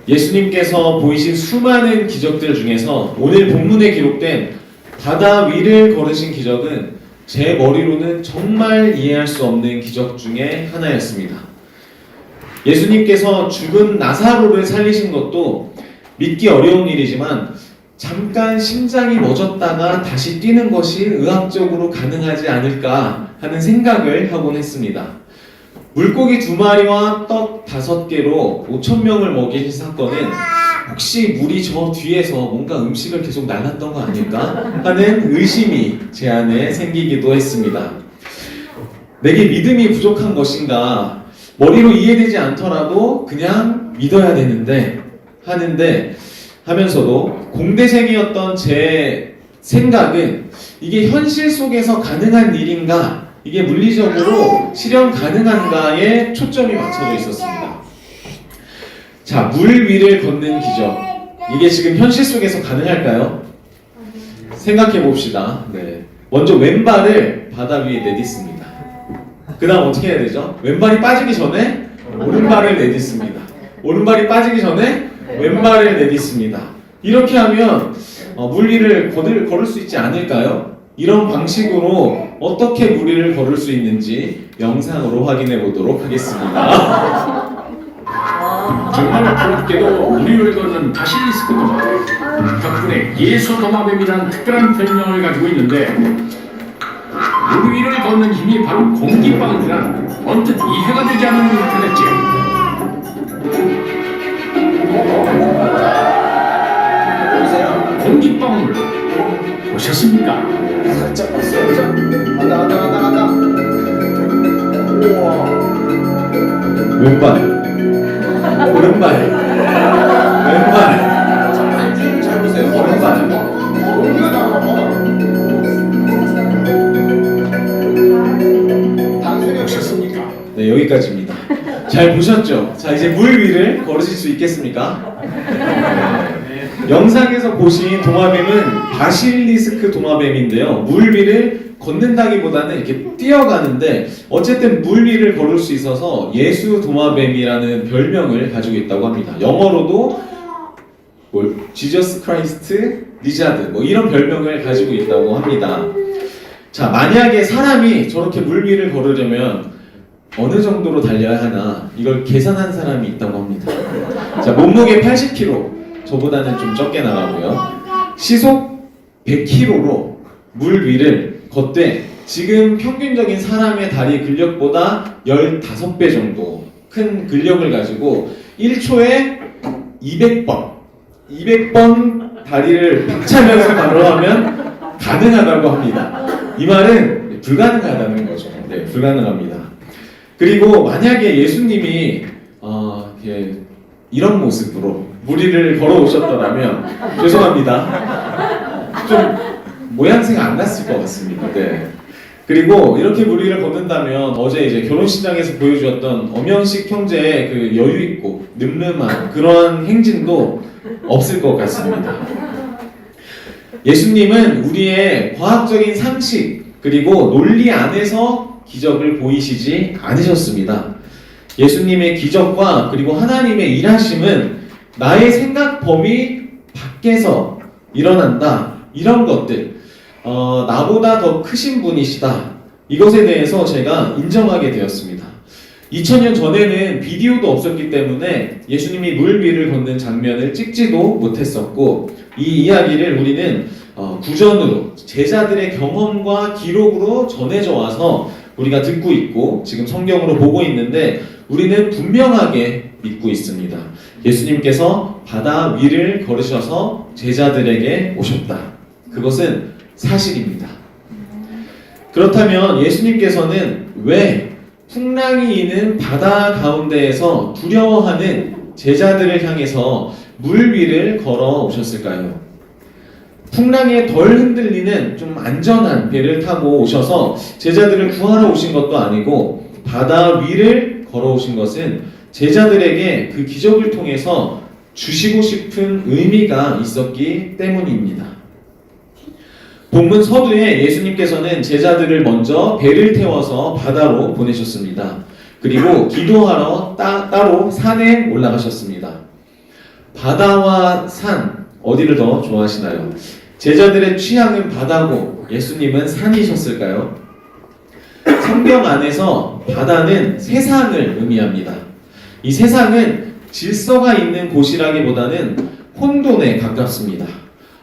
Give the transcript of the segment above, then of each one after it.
예수님께서 보이신 수많은 기적들 중에서 오늘 본문에 기록된 바다 위를 걸으신 기적은 제 머리로는 정말 이해할 수 없는 기적 중에 하나였습니다. 예수님께서 죽은 나사로를 살리신 것도 믿기 어려운 일이지만 잠깐 심장이 멎었다가 다시 뛰는 것이 의학적으로 가능하지 않을까 하는 생각을 하곤 했습니다. 물고기 2마리와 떡 5개로 5,000명을 먹이신 사건은 혹시 물이 저 뒤에서 뭔가 음식을 계속 날랐던 거 아닐까 하는 의심이 제 안에 생기기도 했습니다. 내게 믿음이 부족한 것인가, 머리로 이해되지 않더라도 그냥 믿어야 되는데 하면서도 공대생이었던 제 생각은 이게 현실 속에서 가능한 일인가, 이게 물리적으로 실현 가능한가에 초점이 맞춰져 있었습니다. 자, 물 위를 걷는 기적. 이게 지금 현실 속에서 가능할까요? 생각해 봅시다. 네. 먼저 왼발을 바다 위에 내딛습니다. 그 다음 어떻게 해야 되죠? 왼발이 빠지기 전에 오른발을 내딛습니다. 오른발이 빠지기 전에 왼발을 내딛습니다. 이렇게 하면 물 위를 걸을 수 있지 않을까요? 이런 방식으로 어떻게 물 위를 걸을 수 있는지 영상으로 확인해 보도록 하겠습니다. 정말 부럽게도 물 위를 걷는 바실리스크 도마뱀, 덕분에 예수 도마뱀이라는 특별한 별명을 가지고 있는데, 물 위를 걷는 힘이 바로 공기방울이라 언뜻 이해가 되지 않는 듯했지요. 공기방울 보셨습니까? 살짝 봤어요. 간다. 우와. 왼발, 오른발, 왼발. 잘 보세요. 보셨습니까? 네, 여기까지입니다. 잘 보셨죠? 자, 이제 물 위를 걸으실 수 있겠습니까? 영상에서 보신 도마뱀은 바실리스크 도마뱀인데요. 물 위를 걷는다기보다는 이렇게 뛰어가는데 어쨌든 물 위를 걸을 수 있어서 예수 도마뱀이라는 별명을 가지고 있다고 합니다. 영어로도 지저스 크라이스트 리자드 뭐 이런 별명을 가지고 있다고 합니다. 자, 만약에 사람이 저렇게 물 위를 걸으려면 어느 정도로 달려야 하나, 이걸 계산한 사람이 있다고 합니다. 자, 몸무게 80kg, 저보다는 좀 적게 나가고요. 시속 100km로 물 위를 걷되 지금 평균적인 사람의 다리 근력보다 15배 정도 큰 근력을 가지고 1초에 200번 다리를 박차면서 가로하면 가능하다고 합니다. 이 말은 불가능하다는 거죠. 네, 불가능합니다. 그리고 만약에 예수님이 이런 모습으로 물 위를 걸어오셨더라면 죄송합니다. 좀 모양새가 안 났을 것 같습니다. 네. 그리고 이렇게 물 위를 걷는다면 어제 이제 결혼식장에서 보여주었던 엄연식 형제의 그 여유 있고 늠름한 그러한 행진도 없을 것 같습니다. 예수님은 우리의 과학적인 상식 그리고 논리 안에서 기적을 보이시지 않으셨습니다. 예수님의 기적과 그리고 하나님의 일하심은 나의 생각 범위 밖에서 일어난다. 이런 것들, 나보다 더 크신 분이시다. 이것에 대해서 제가 인정하게 되었습니다. 2000년 전에는 비디오도 없었기 때문에 예수님이 물 위를 걷는 장면을 찍지도 못했었고, 이 이야기를 우리는 구전으로 제자들의 경험과 기록으로 전해져 와서 우리가 듣고 있고 지금 성경으로 보고 있는데 우리는 분명하게 믿고 있습니다. 예수님께서 바다 위를 걸으셔서 제자들에게 오셨다. 그것은 사실입니다. 그렇다면 예수님께서는 왜 풍랑이 있는 바다 가운데에서 두려워하는 제자들을 향해서 물 위를 걸어 오셨을까요? 풍랑에 덜 흔들리는 좀 안전한 배를 타고 오셔서 제자들을 구하러 오신 것도 아니고 바다 위를 걸어오신 것은 제자들에게 그 기적을 통해서 주시고 싶은 의미가 있었기 때문입니다. 본문 서두에 예수님께서는 제자들을 먼저 배를 태워서 바다로 보내셨습니다. 그리고 기도하러 따로 산에 올라가셨습니다. 바다와 산, 어디를 더 좋아하시나요? 제자들의 취향은 바다고 예수님은 산이셨을까요? 성경 안에서 바다는 세상을 의미합니다. 이 세상은 질서가 있는 곳이라기보다는 혼돈에 가깝습니다.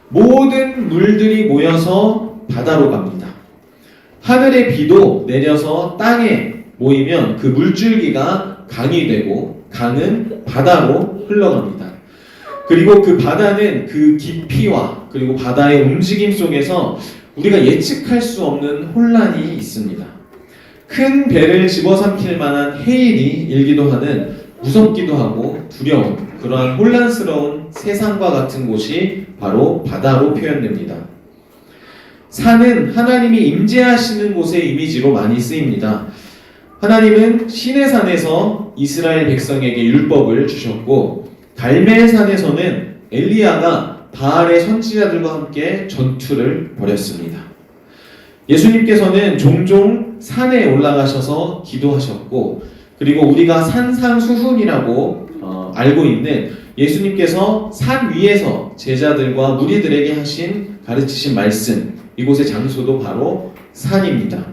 모든 물들이 모여서 바다로 갑니다. 하늘의 비도 내려서 땅에 모이면 그 물줄기가 강이 되고 강은 바다로 흘러갑니다. 그리고 그 바다는 그 깊이와 그리고 바다의 움직임 속에서 우리가 예측할 수 없는 혼란이 있습니다. 큰 배를 집어삼킬 만한 해일이 일기도 하는 무섭기도 하고 두려운 그러한 혼란스러운 세상과 같은 곳이 바로 바다로 표현됩니다. 산은 하나님이 임재하시는 곳의 이미지로 많이 쓰입니다. 하나님은 시내산에서 이스라엘 백성에게 율법을 주셨고 갈멜산에서는 엘리야가 바알의 선지자들과 함께 전투를 벌였습니다. 예수님께서는 종종 산에 올라가셔서 기도하셨고 그리고 우리가 산상수훈이라고 알고 있는 예수님께서 산 위에서 제자들과 무리들에게 하신 가르치신 말씀, 이곳의 장소도 바로 산입니다.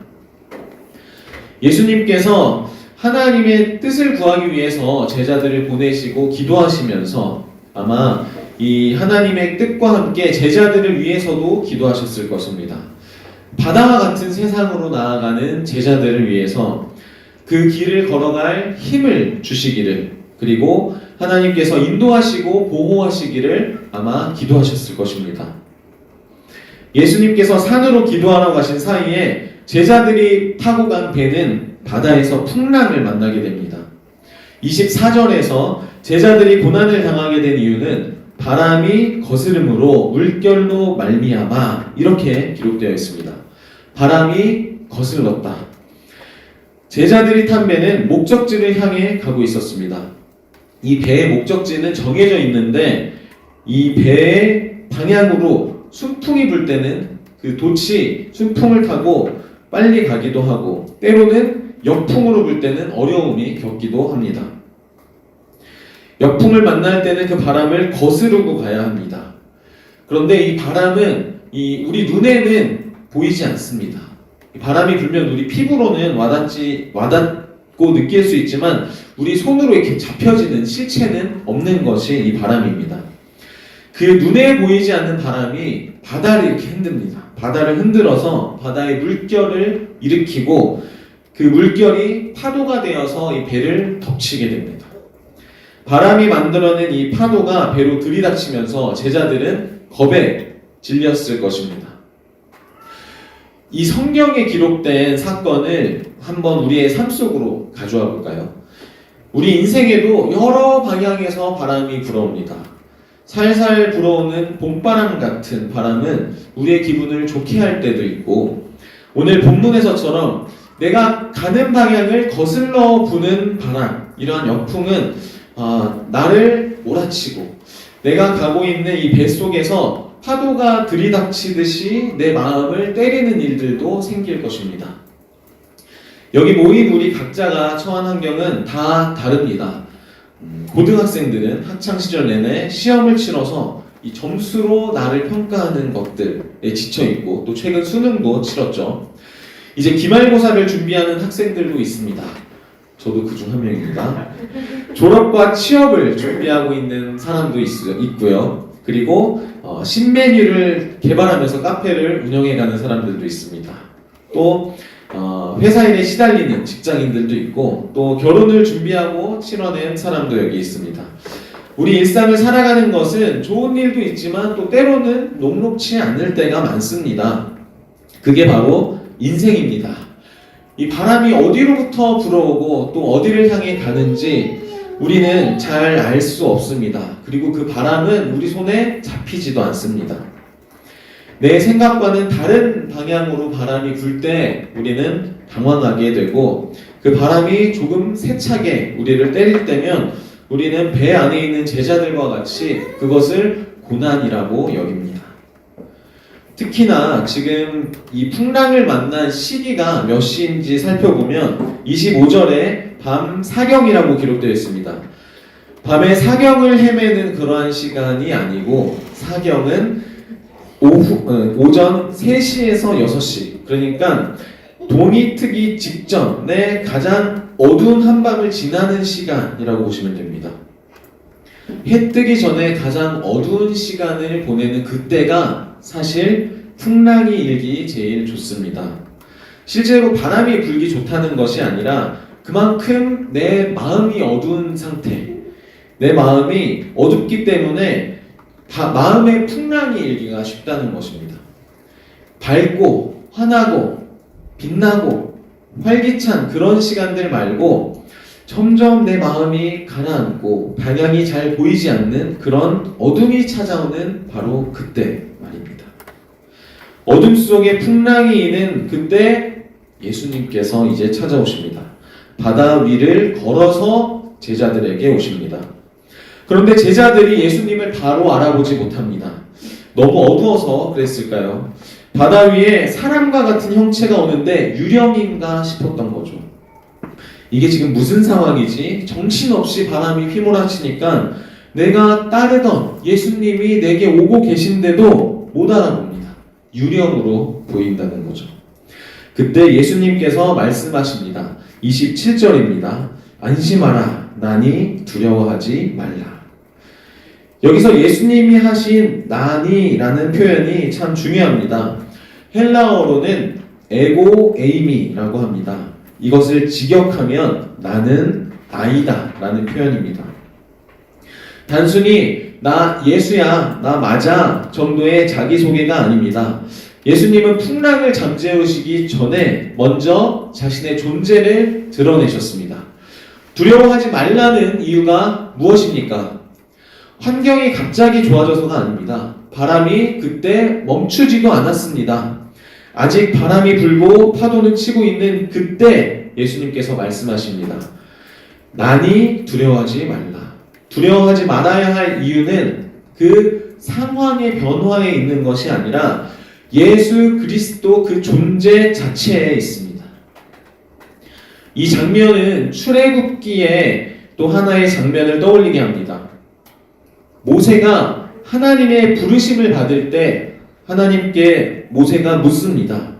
예수님께서 하나님의 뜻을 구하기 위해서 제자들을 보내시고 기도하시면서 아마 이 하나님의 뜻과 함께 제자들을 위해서도 기도하셨을 것입니다. 바다와 같은 세상으로 나아가는 제자들을 위해서 그 길을 걸어갈 힘을 주시기를, 그리고 하나님께서 인도하시고 보호하시기를 아마 기도하셨을 것입니다. 예수님께서 산으로 기도하러 가신 사이에 제자들이 타고 간 배는 바다에서 풍랑을 만나게 됩니다. 24절에서 제자들이 고난을 당하게 된 이유는 바람이 거스름으로 물결로 말미암아 이렇게 기록되어 있습니다. 바람이 거슬렀다. 제자들이 탄 배는 목적지를 향해 가고 있었습니다. 이 배의 목적지는 정해져 있는데 이 배의 방향으로 순풍이 불 때는 그 돛이 순풍을 타고 빨리 가기도 하고 때로는 역풍으로 불 때는 어려움이 겪기도 합니다. 역풍을 만날 때는 그 바람을 거스르고 가야 합니다. 그런데 이 바람은 우리 눈에는 보이지 않습니다. 바람이 불면 우리 피부로는 와닿고 느낄 수 있지만 우리 손으로 이렇게 잡혀지는 실체는 없는 것이 이 바람입니다. 그 눈에 보이지 않는 바람이 바다를 이렇게 흔듭니다. 바다를 흔들어서 바다의 물결을 일으키고 그 물결이 파도가 되어서 이 배를 덮치게 됩니다. 바람이 만들어낸 이 파도가 배로 들이닥치면서 제자들은 겁에 질렸을 것입니다. 이 성경에 기록된 사건을 한번 우리의 삶 속으로 가져와 볼까요? 우리 인생에도 여러 방향에서 바람이 불어옵니다. 살살 불어오는 봄바람 같은 바람은 우리의 기분을 좋게 할 때도 있고, 오늘 본문에서처럼 내가 가는 방향을 거슬러 부는 바람, 이러한 역풍은 나를 몰아치고 내가 가고 있는 이 배 속에서 파도가 들이닥치듯이 내 마음을 때리는 일들도 생길 것입니다. 여기 모인 우리 각자가 처한 환경은 다 다릅니다. 고등학생들은 학창시절 내내 시험을 치러서 이 점수로 나를 평가하는 것들에 지쳐있고 또 최근 수능도 치렀죠. 이제 기말고사를 준비하는 학생들도 있습니다. 저도 그중 한 명입니다. 졸업과 취업을 준비하고 있는 사람도 있고요. 그리고 신메뉴를 개발하면서 카페를 운영해가는 사람들도 있습니다. 또 회사 일에 시달리는 직장인들도 있고 또 결혼을 준비하고 치러낸 사람도 여기 있습니다. 우리 일상을 살아가는 것은 좋은 일도 있지만 또 때로는 녹록치 않을 때가 많습니다. 그게 바로 인생입니다. 이 바람이 어디로부터 불어오고 또 어디를 향해 가는지 우리는 잘 알 수 없습니다. 그리고 그 바람은 우리 손에 잡히지도 않습니다. 내 생각과는 다른 방향으로 바람이 불 때 우리는 당황하게 되고 그 바람이 조금 세차게 우리를 때릴 때면 우리는 배 안에 있는 제자들과 같이 그것을 고난이라고 여깁니다. 특히나 지금 이 풍랑을 만난 시기가 몇 시인지 살펴보면 25절에 밤 사경이라고 기록되어 있습니다. 밤에 사경을 헤매는 그러한 시간이 아니고 사경은 오전 3시에서 6시, 그러니까 동이 트기 직전에 가장 어두운 한밤을 지나는 시간이라고 보시면 됩니다. 해 뜨기 전에 가장 어두운 시간을 보내는 그때가 사실 풍랑이 일기 제일 좋습니다. 실제로 바람이 불기 좋다는 것이 아니라 그만큼 내 마음이 어두운 상태, 내 마음이 어둡기 때문에 마음의 풍랑이 일기가 쉽다는 것입니다. 밝고 환하고 빛나고 활기찬 그런 시간들 말고 점점 내 마음이 가라앉고 방향이 잘 보이지 않는 그런 어둠이 찾아오는 바로 그때 말입니다. 어둠 속에 풍랑이 있는 그때 예수님께서 이제 찾아오십니다. 바다 위를 걸어서 제자들에게 오십니다. 그런데 제자들이 예수님을 바로 알아보지 못합니다. 너무 어두워서 그랬을까요? 바다 위에 사람과 같은 형체가 오는데 유령인가 싶었던 거죠. 이게 지금 무슨 상황이지? 정신없이 바람이 휘몰아치니까 내가 따르던 예수님이 내게 오고 계신데도 못 알아봅니다. 유령으로 보인다는 거죠. 그때 예수님께서 말씀하십니다. 27절입니다. 안심하라, 나니 두려워하지 말라. 여기서 예수님이 하신 나니라는 표현이 참 중요합니다. 헬라어로는 에고 에이미라고 합니다. 이것을 직역하면 나는 아이다 라는 표현입니다. 단순히 나 예수야, 나 맞아 정도의 자기소개가 아닙니다. 예수님은 풍랑을 잠재우시기 전에 먼저 자신의 존재를 드러내셨습니다. 두려워하지 말라는 이유가 무엇입니까? 환경이 갑자기 좋아져서가 아닙니다. 바람이 그때 멈추지도 않았습니다. 아직 바람이 불고 파도는 치고 있는 그때 예수님께서 말씀하십니다. 나니 두려워하지 말라. 두려워하지 말아야 할 이유는 그 상황의 변화에 있는 것이 아니라 예수 그리스도 그 존재 자체에 있습니다. 이 장면은 출애굽기의 또 하나의 장면을 떠올리게 합니다. 모세가 하나님의 부르심을 받을 때 하나님께 모세가 묻습니다.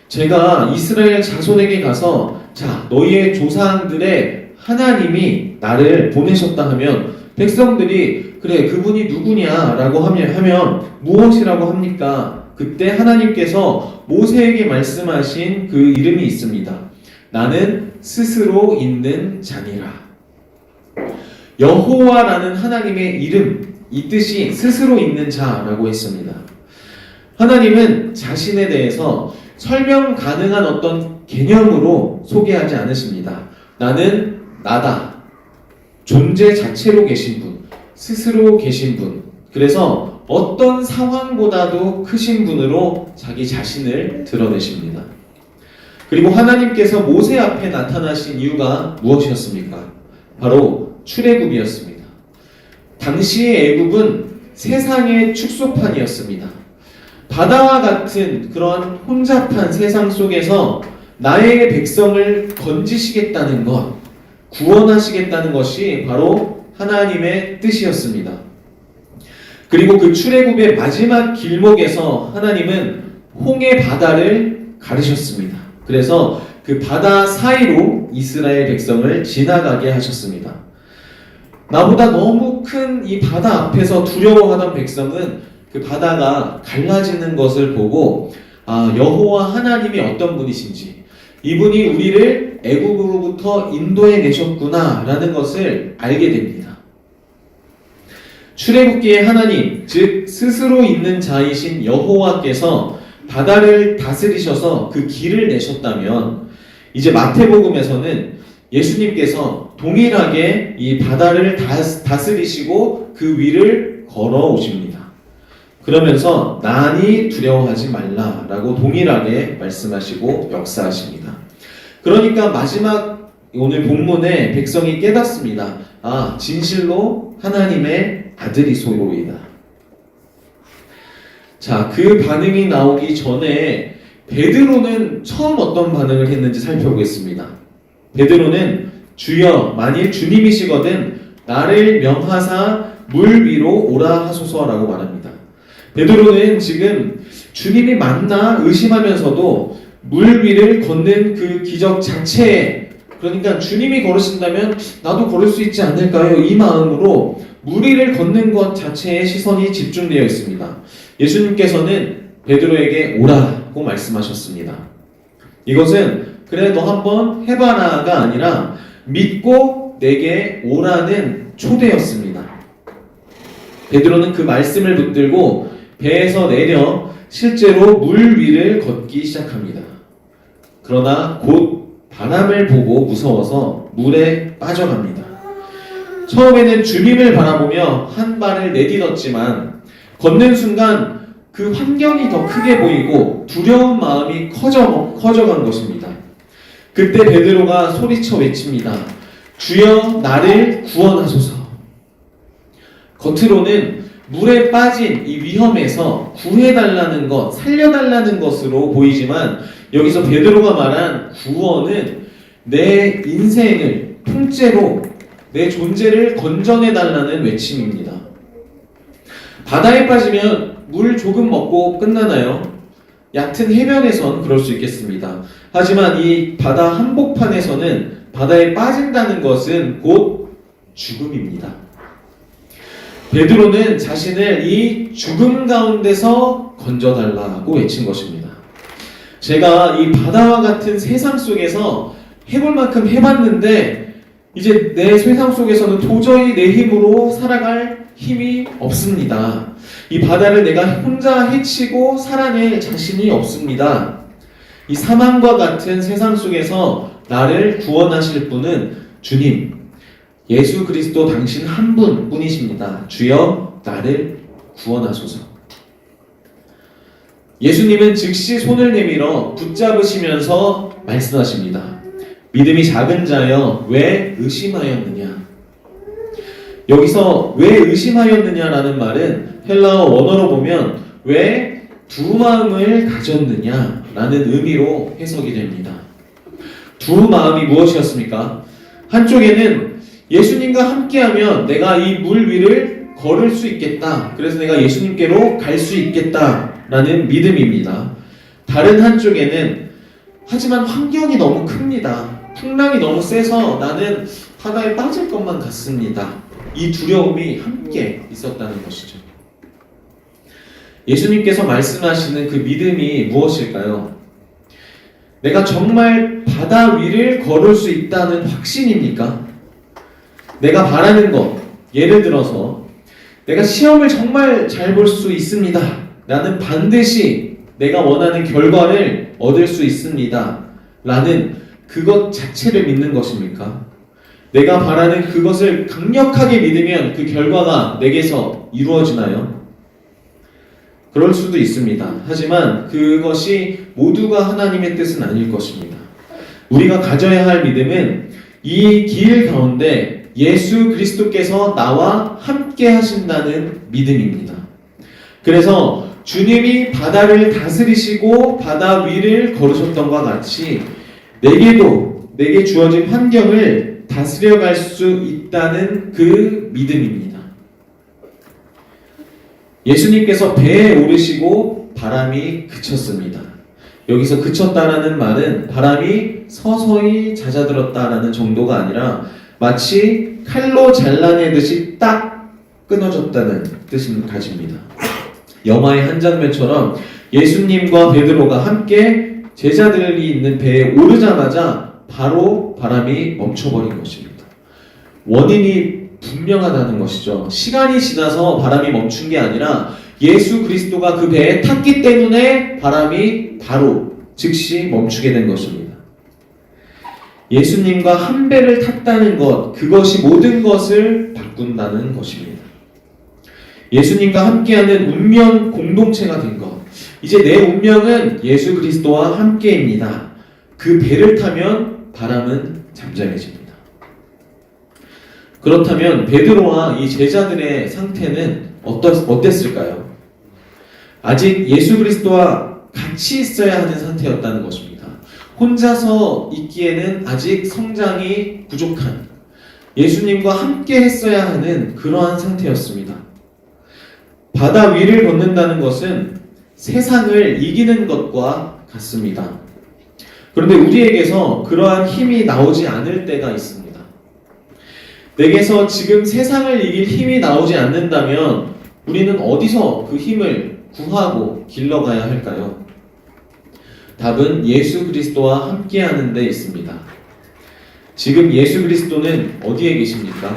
제가 이스라엘 자손에게 가서 자, 너희의 조상들의 하나님이 나를 보내셨다 하면 백성들이 그래 그분이 누구냐 라고 하면 무엇이라고 합니까? 그때 하나님께서 모세에게 말씀하신 그 이름이 있습니다. 나는 스스로 있는 자니라. 여호와라는 하나님의 이름, 이 뜻이 스스로 있는 자라고 했습니다. 하나님은 자신에 대해서 설명 가능한 어떤 개념으로 소개하지 않으십니다. 나는 나다. 존재 자체로 계신 분, 스스로 계신 분. 그래서 어떤 상황보다도 크신 분으로 자기 자신을 드러내십니다. 그리고 하나님께서 모세 앞에 나타나신 이유가 무엇이었습니까? 바로 출애굽이었습니다. 당시의 애굽은 세상의 축소판이었습니다. 바다와 같은 그런 혼잡한 세상 속에서 나의 백성을 건지시겠다는 것, 구원하시겠다는 것이 바로 하나님의 뜻이었습니다. 그리고 그 출애굽의 마지막 길목에서 하나님은 홍해 바다를 가르셨습니다. 그래서 그 바다 사이로 이스라엘 백성을 지나가게 하셨습니다. 나보다 너무 큰 이 바다 앞에서 두려워하던 백성은 그 바다가 갈라지는 것을 보고 여호와 하나님이 어떤 분이신지, 이분이 우리를 애굽으로부터 인도해 내셨구나 라는 것을 알게 됩니다. 출애굽기의 하나님, 즉 스스로 있는 자이신 여호와께서 바다를 다스리셔서 그 길을 내셨다면, 이제 마태복음에서는 예수님께서 동일하게 이 바다를 다스리시고 그 위를 걸어오십니다. 그러면서 나니 두려워하지 말라라고 동일하게 말씀하시고 역사하십니다. 그러니까 마지막 오늘 본문에 백성이 깨닫습니다. 진실로 하나님의 아들이소이다. 자, 그 반응이 나오기 전에 베드로는 처음 어떤 반응을 했는지 살펴보겠습니다. 베드로는 주여, 만일 주님이시거든 나를 명하사 물 위로 오라 하소서라고 말합니다. 베드로는 지금 주님이 맞나 의심하면서도 물 위를 걷는 그 기적 자체에, 그러니까 주님이 걸으신다면 나도 걸을 수 있지 않을까요? 이 마음으로 물 위를 걷는 것 자체에 시선이 집중되어 있습니다. 예수님께서는 베드로에게 오라고 말씀하셨습니다. 이것은 그래 너 한번 해봐라가 아니라 믿고 내게 오라는 초대였습니다. 베드로는 그 말씀을 붙들고 배에서 내려 실제로 물 위를 걷기 시작합니다. 그러나 곧 바람을 보고 무서워서 물에 빠져갑니다. 처음에는 주님을 바라보며 한 발을 내딛었지만 걷는 순간 그 환경이 더 크게 보이고 두려운 마음이 커져간 것입니다. 그때 베드로가 소리쳐 외칩니다. 주여 나를 구원하소서. 겉으로는 물에 빠진 이 위험에서 구해달라는 것, 살려달라는 것으로 보이지만 여기서 베드로가 말한 구원은 내 인생을 통째로 내 존재를 건져내달라는 외침입니다. 바다에 빠지면 물 조금 먹고 끝나나요? 얕은 해변에선 그럴 수 있겠습니다. 하지만 이 바다 한복판에서는 바다에 빠진다는 것은 곧 죽음입니다. 베드로는 자신을 이 죽음 가운데서 건져달라고 외친 것입니다. 제가 이 바다와 같은 세상 속에서 해볼 만큼 해봤는데 이제 내 세상 속에서는 도저히 내 힘으로 살아갈 힘이 없습니다. 이 바다를 내가 혼자 헤치고 살아낼 자신이 없습니다. 이 사망과 같은 세상 속에서 나를 구원하실 분은 주님, 예수 그리스도 당신 한 분뿐이십니다. 주여 나를 구원하소서. 예수님은 즉시 손을 내밀어 붙잡으시면서 말씀하십니다. 믿음이 작은 자여 왜 의심하였느냐? 여기서 왜 의심하였느냐라는 말은 헬라어 원어로 보면 왜 두 마음을 가졌느냐라는 의미로 해석이 됩니다. 두 마음이 무엇이었습니까? 한쪽에는 예수님과 함께하면 내가 이 물 위를 걸을 수 있겠다. 그래서 내가 예수님께로 갈 수 있겠다라는 믿음입니다. 다른 한쪽에는 하지만 환경이 너무 큽니다. 풍랑이 너무 세서 나는 바다에 빠질 것만 같습니다. 이 두려움이 함께 있었다는 것이죠. 예수님께서 말씀하시는 그 믿음이 무엇일까요? 내가 정말 바다 위를 걸을 수 있다는 확신입니까? 내가 바라는 것, 예를 들어서 내가 시험을 정말 잘 볼 수 있습니다. 나는 반드시 내가 원하는 결과를 얻을 수 있습니다. 라는 그것 자체를 믿는 것입니까? 내가 바라는 그것을 강력하게 믿으면 그 결과가 내게서 이루어지나요? 그럴 수도 있습니다. 하지만 그것이 모두가 하나님의 뜻은 아닐 것입니다. 우리가 가져야 할 믿음은 이 길 가운데 예수 그리스도께서 나와 함께 하신다는 믿음입니다. 그래서 주님이 바다를 다스리시고 바다 위를 걸으셨던 것과 같이 내게 주어진 환경을 다스려갈 수 있다는 그 믿음입니다. 예수님께서 배에 오르시고 바람이 그쳤습니다. 여기서 그쳤다라는 말은 바람이 서서히 잦아들었다라는 정도가 아니라 마치 칼로 잘라내듯이 딱 끊어졌다는 뜻을 가집니다. 영화의 한 장면처럼 예수님과 베드로가 함께 제자들이 있는 배에 오르자마자 바로 바람이 멈춰버린 것입니다. 원인이 분명하다는 것이죠. 시간이 지나서 바람이 멈춘 게 아니라 예수 그리스도가 그 배에 탔기 때문에 바람이 바로 즉시 멈추게 된 것입니다. 예수님과 한 배를 탔다는 것, 그것이 모든 것을 바꾼다는 것입니다. 예수님과 함께하는 운명 공동체가 된 것, 이제 내 운명은 예수 그리스도와 함께입니다. 그 배를 타면 바람은 잠잠해집니다. 그렇다면 베드로와 이 제자들의 상태는 어땠을까요? 아직 예수 그리스도와 같이 있어야 하는 상태였다는 것입니다. 혼자서 있기에는 아직 성장이 부족한, 예수님과 함께 했어야 하는 그러한 상태였습니다. 바다 위를 걷는다는 것은 세상을 이기는 것과 같습니다. 그런데 우리에게서 그러한 힘이 나오지 않을 때가 있습니다. 내게서 지금 세상을 이길 힘이 나오지 않는다면 우리는 어디서 그 힘을 구하고 길러가야 할까요? 답은 예수 그리스도와 함께하는 데 있습니다. 지금 예수 그리스도는 어디에 계십니까?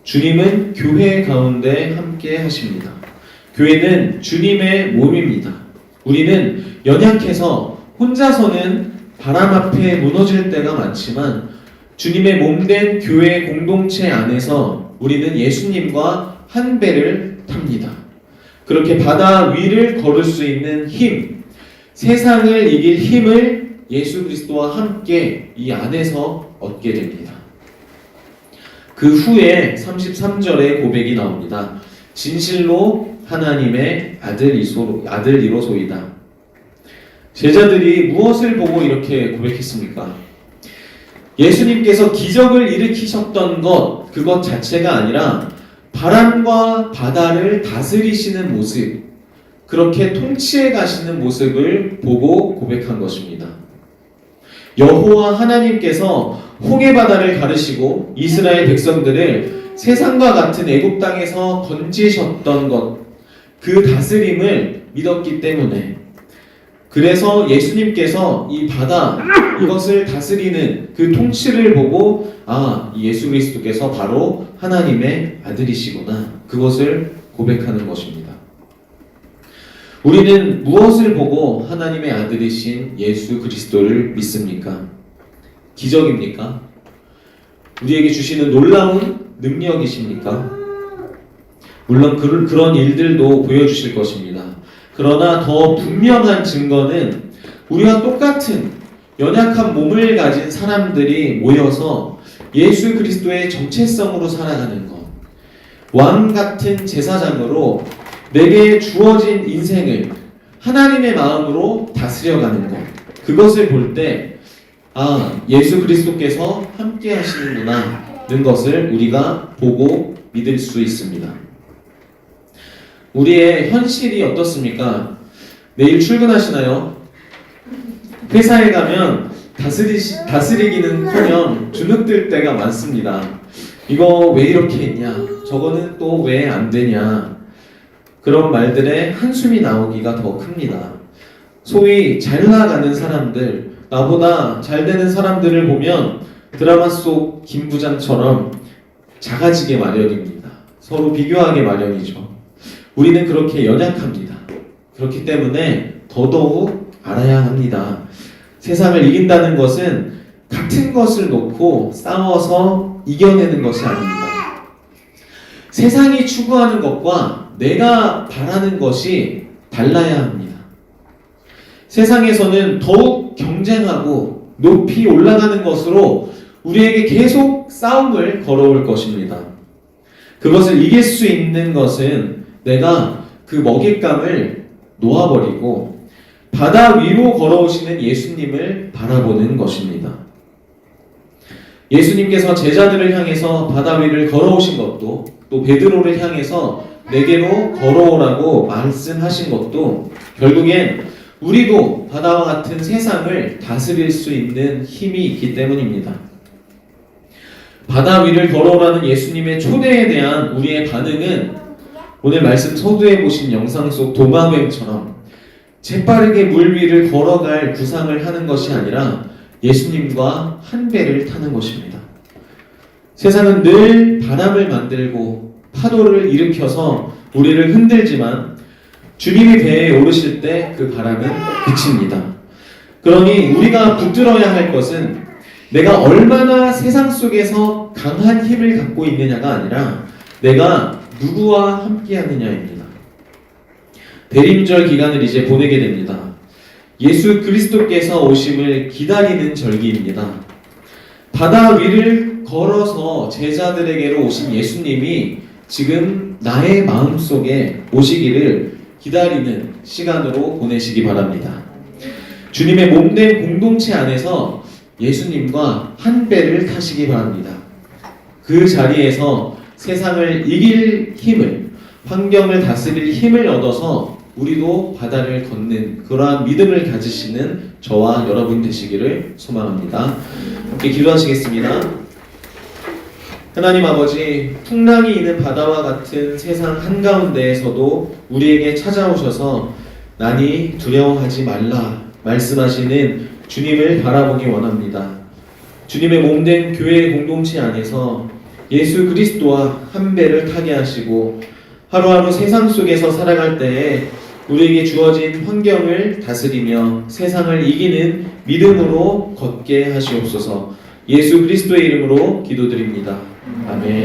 주님은 교회 가운데 함께 하십니다. 교회는 주님의 몸입니다. 우리는 연약해서 혼자서는 바람 앞에 무너질 때가 많지만 주님의 몸된 교회 공동체 안에서 우리는 예수님과 한 배를 탑니다. 그렇게 바다 위를 걸을 수 있는 힘, 세상을 이길 힘을 예수 그리스도와 함께 이 안에서 얻게 됩니다. 그 후에 33절에 고백이 나옵니다. 진실로 하나님의 아들이로소이다. 제자들이 무엇을 보고 이렇게 고백했습니까? 예수님께서 기적을 일으키셨던 것, 그것 자체가 아니라 바람과 바다를 다스리시는 모습, 그렇게 통치해 가시는 모습을 보고 고백한 것입니다. 여호와 하나님께서 홍해바다를 가르시고 이스라엘 백성들을 세상과 같은 애굽 땅에서 건지셨던 것, 그 다스림을 믿었기 때문에, 그래서 예수님께서 이 바다, 이것을 다스리는 그 통치를 보고 예수 그리스도께서 바로 하나님의 아들이시구나, 그것을 고백하는 것입니다. 우리는 무엇을 보고 하나님의 아들이신 예수 그리스도를 믿습니까? 기적입니까? 우리에게 주시는 놀라운 능력이십니까? 물론 그런 일들도 보여주실 것입니다. 그러나 더 분명한 증거는 우리와 똑같은 연약한 몸을 가진 사람들이 모여서 예수 그리스도의 정체성으로 살아가는 것, 왕 같은 제사장으로 내게 주어진 인생을 하나님의 마음으로 다스려가는 것, 그것을 볼 때 예수 그리스도께서 함께 하시는구나 는 것을 우리가 보고 믿을 수 있습니다. 우리의 현실이 어떻습니까? 내일 출근하시나요? 회사에 가면 다스리기는커녕 주눅들 때가 많습니다. 이거 왜 이렇게 했냐? 저거는 또 왜 안 되냐? 그런 말들에 한숨이 나오기가 더 큽니다. 소위 잘 나가는 사람들, 나보다 잘 되는 사람들을 보면 드라마 속 김 부장처럼 작아지게 마련입니다. 서로 비교하게 마련이죠. 우리는 그렇게 연약합니다. 그렇기 때문에 더더욱 알아야 합니다. 세상을 이긴다는 것은 같은 것을 놓고 싸워서 이겨내는 것이 아닙니다. 세상이 추구하는 것과 내가 바라는 것이 달라야 합니다. 세상에서는 더욱 경쟁하고 높이 올라가는 것으로 우리에게 계속 싸움을 걸어올 것입니다. 그것을 이길 수 있는 것은 내가 그 먹잇감을 놓아버리고 바다 위로 걸어오시는 예수님을 바라보는 것입니다. 예수님께서 제자들을 향해서 바다 위를 걸어오신 것도, 또 베드로를 향해서 내게로 걸어오라고 말씀하신 것도 결국엔 우리도 바다와 같은 세상을 다스릴 수 있는 힘이 있기 때문입니다. 바다 위를 걸어오라는 예수님의 초대에 대한 우리의 반응은 오늘 말씀 서두에 보신 영상 속 도마뱀처럼 재빠르게 물 위를 걸어갈 구상을 하는 것이 아니라 예수님과 한 배를 타는 것입니다. 세상은 늘 바람을 만들고 파도를 일으켜서 우리를 흔들지만 주님이 배에 오르실 때 그 바람은 그칩니다. 그러니 우리가 붙들어야 할 것은 내가 얼마나 세상 속에서 강한 힘을 갖고 있느냐가 아니라 내가 누구와 함께 하느냐입니다. 대림절 기간을 이제 보내게 됩니다. 예수 그리스도께서 오심을 기다리는 절기입니다. 바다 위를 걸어서 제자들에게로 오신 예수님이 지금 나의 마음속에 오시기를 기다리는 시간으로 보내시기 바랍니다. 주님의 몸된 공동체 안에서 예수님과 한 배를 타시기 바랍니다. 그 자리에서 세상을 이길 힘을, 환경을 다스릴 힘을 얻어서 우리도 바다를 걷는 그러한 믿음을 가지시는 저와 여러분 되시기를 소망합니다. 함께 기도하시겠습니다. 하나님 아버지, 풍랑이 있는 바다와 같은 세상 한가운데에서도 우리에게 찾아오셔서 나니 두려워하지 말라 말씀하시는 주님을 바라보기 원합니다. 주님의 몸된 교회 공동체 안에서 예수 그리스도와 한 배를 타게 하시고 하루하루 세상 속에서 살아갈 때에 우리에게 주어진 환경을 다스리며 세상을 이기는 믿음으로 걷게 하시옵소서. 예수 그리스도의 이름으로 기도드립니다. 아멘.